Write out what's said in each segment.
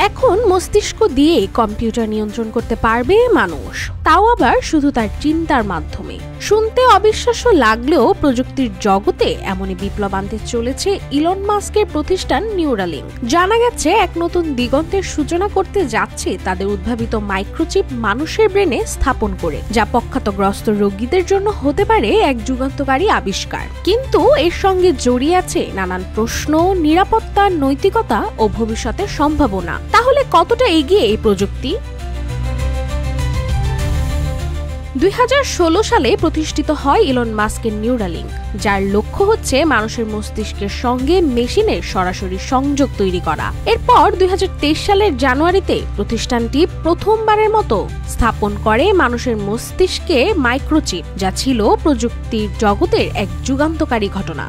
এখন মস্তিষ্ক দিয়ে কম্পিউটার নিয়ন্ত্রণ করতে পারবে মানুষ, তাও আবার শুধু তার চিন্তার মাধ্যমে। শুনতে অবিশ্বাস্য লাগলেও প্রযুক্তির জগতে এমনই বিপ্লব আনতে চলেছে ইলন মাস্কের প্রতিষ্ঠান নিউরালিঙ্ক। জানা গেছে এক নতুন দিগন্তের সূচনা করতে যাচ্ছে তাদের উদ্ভাবিত মাইক্রোচিপ মানুষের ব্রেনে স্থাপন করে, যা পক্ষাতগ্রস্ত রোগীদের জন্য হতে পারে এক যুগান্তকারী আবিষ্কার। কিন্তু এর সঙ্গে জড়িয়ে আছে নানান প্রশ্ন, নিরাপত্তা, নৈতিকতা ও ভবিষ্যতের সম্ভাবনা। তাহলে কতটা এগিয়ে এই প্রযুক্তি? 2016 সালে প্রতিষ্ঠিত হয় ইলন মাস্কের নিউরালিঙ্ক, যার লক্ষ্য হচ্ছে মানুষের মস্তিষ্কের সঙ্গে মেশিনের সরাসরি সংযোগ তৈরি করা। এরপর 2023 সালের জানুয়ারিতে প্রতিষ্ঠানটি প্রথমবারের মতো স্থাপন করে মানুষের মস্তিষ্কে মাইক্রোচিপ, যা ছিল প্রযুক্তির জগতের এক যুগান্তকারী ঘটনা।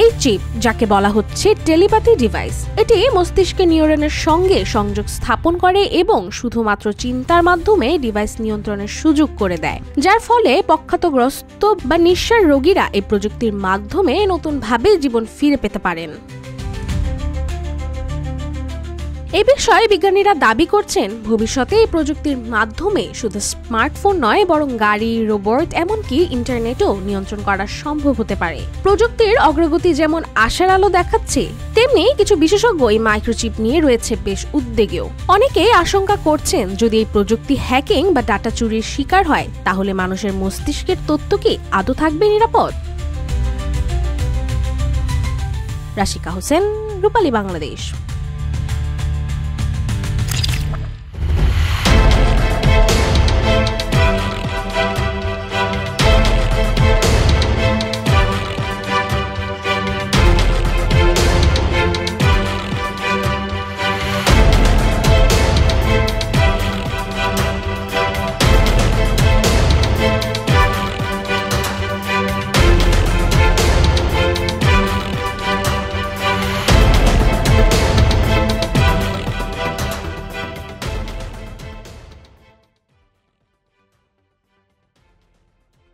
এই চিপ, যাকে বলা হচ্ছে টেলিপ্যাথি ডিভাইস, এটি মস্তিষ্কে নিউরনের সঙ্গে সংযোগ স্থাপন করে এবং শুধুমাত্র চিন্তার মাধ্যমে ডিভাইস নিয়ন্ত্রণের সুযোগ করে দেয়, যার ফলে পক্ষাতগ্রস্ত বা নিঃস্বার রোগীরা এই প্রযুক্তির মাধ্যমে নতুনভাবে জীবন ফিরে পেতে পারেন। এই বিষয়ে বিজ্ঞানীরা দাবি করছেন, ভবিষ্যতে এই প্রযুক্তির মাধ্যমে শুধু স্মার্টফোন নয়, বরং গাড়ি, রোবট, এমনকি ইন্টারনেটও নিয়ন্ত্রণ করা সম্ভব হতে পারে। প্রযুক্তির অগ্রগতি যেমন আশার আলো দেখাচ্ছে, তেমনি কিছু বিশেষজ্ঞ এই মাইক্রোচিপ নিয়ে রয়েছে বেশ উদ্বেগেও। অনেকে আশঙ্কা করছেন, যদি এই প্রযুক্তি হ্যাকিং বা ডাটা চুরির শিকার হয়, তাহলে মানুষের মস্তিষ্কের তথ্য কি আদৌ থাকবে নিরাপদ? রাশিকা হোসেন, রূপালী বাংলাদেশ।